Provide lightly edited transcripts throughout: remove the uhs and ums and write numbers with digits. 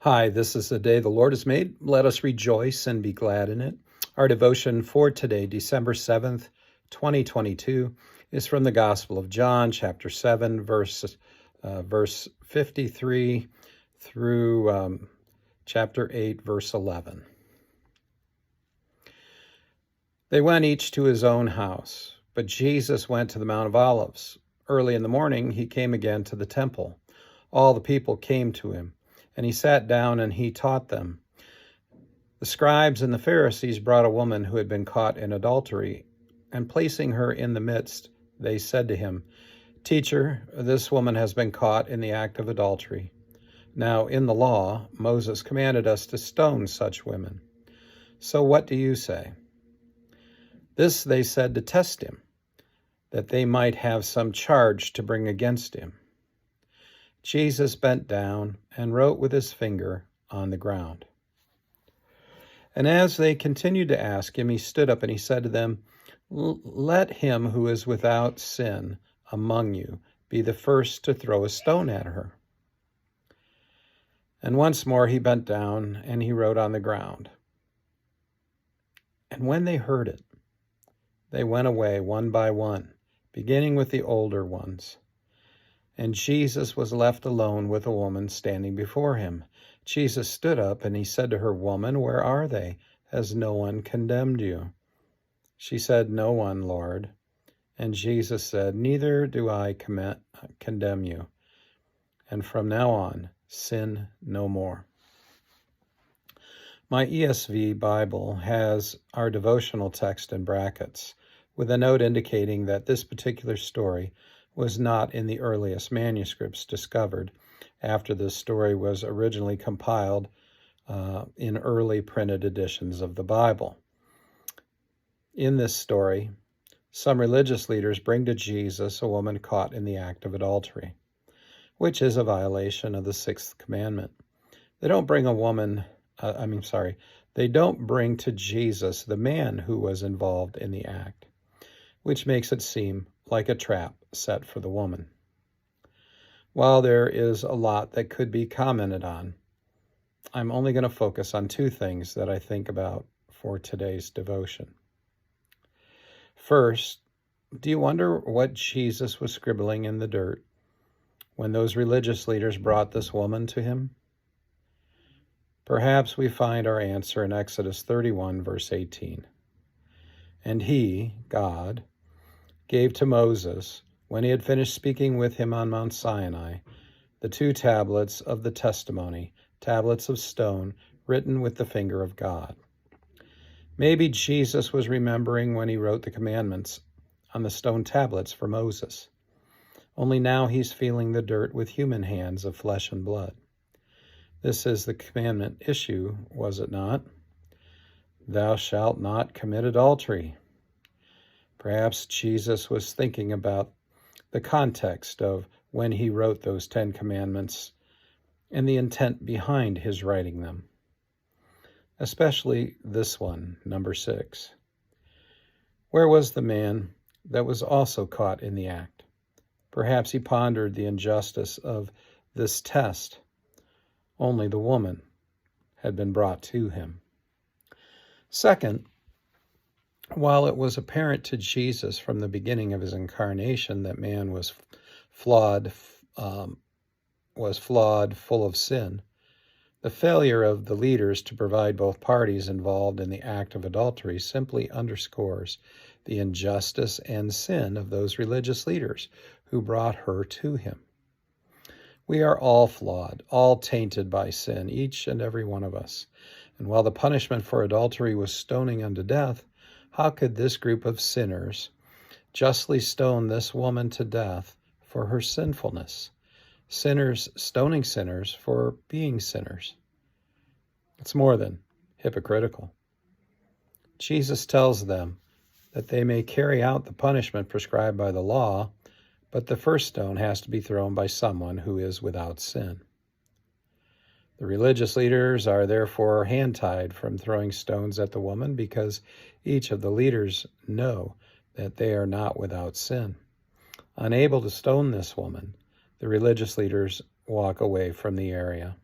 Hi, this is the day the Lord has made. Let us rejoice and be glad in it. Our devotion for today, December 7th, 2022, is from the Gospel of John, chapter 7, verse 53 through chapter 8, verse 11. They went each to his own house, but Jesus went to the Mount of Olives. Early in the morning, he came again to the temple. All the people came to him, and he sat down and he taught them. The scribes and the Pharisees brought a woman who had been caught in adultery, and placing her in the midst, they said to him, "Teacher, this woman has been caught in the act of adultery. Now, in the law, Moses commanded us to stone such women. So what do you say?" This they said to test him, that they might have some charge to bring against him. Jesus bent down and wrote with his finger on the ground. And as they continued to ask him, he stood up and he said to them, "Let him who is without sin among you be the first to throw a stone at her." And once more he bent down and he wrote on the ground. And when they heard it, they went away one by one, beginning with the older ones. And Jesus was left alone with a woman standing before him. Jesus stood up and he said to her, "Woman, where are they? Has no one condemned you?" She said, "No one, Lord." And Jesus said, "Neither do I condemn you. And from now on, sin no more." My ESV Bible has our devotional text in brackets, with a note indicating that this particular story was not in the earliest manuscripts discovered after this story was originally compiled in early printed editions of the Bible. In this story, some religious leaders bring to Jesus a woman caught in the act of adultery, which is a violation of the sixth commandment. They don't bring they don't bring to Jesus the man who was involved in the act, which makes it seem like a trap set for the woman. While there is a lot that could be commented on, I'm only going to focus on two things that I think about for today's devotion. First, do you wonder what Jesus was scribbling in the dirt when those religious leaders brought this woman to him? Perhaps we find our answer in Exodus 31, verse 18. And he, God, gave to Moses, when he had finished speaking with him on Mount Sinai, the 2 tablets of the testimony, tablets of stone, written with the finger of God. Maybe Jesus was remembering when he wrote the commandments on the stone tablets for Moses. Only now he's feeling the dirt with human hands of flesh and blood. This is the commandment issue, was it not? Thou shalt not commit adultery. Perhaps Jesus was thinking about the context of when he wrote those 10 commandments and the intent behind his writing them. Especially this one, number 6. Where was the man that was also caught in the act? Perhaps he pondered the injustice of this test. Only the woman had been brought to him. Second, while it was apparent to Jesus from the beginning of his incarnation that man was flawed, full of sin, the failure of the leaders to provide both parties involved in the act of adultery simply underscores the injustice and sin of those religious leaders who brought her to him. We are all flawed, all tainted by sin, each and every one of us. And while the punishment for adultery was stoning unto death, how could this group of sinners justly stone this woman to death for her sinfulness? Sinners stoning sinners for being sinners. It's more than hypocritical. Jesus tells them that they may carry out the punishment prescribed by the law, but the first stone has to be thrown by someone who is without sin. The religious leaders are therefore hand-tied from throwing stones at the woman because each of the leaders know that they are not without sin. Unable to stone this woman, the religious leaders walk away from the area.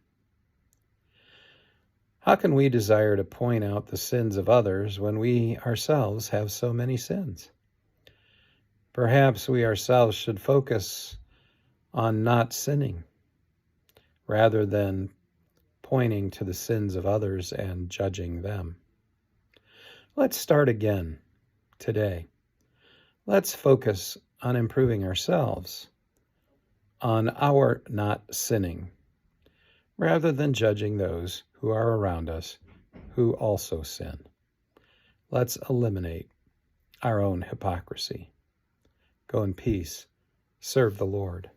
How can we desire to point out the sins of others when we ourselves have so many sins? Perhaps we ourselves should focus on not sinning rather than pointing to the sins of others and judging them. Let's start again today. Let's focus on improving ourselves, on our not sinning, rather than judging those who are around us who also sin. Let's eliminate our own hypocrisy. Go in peace. Serve the Lord.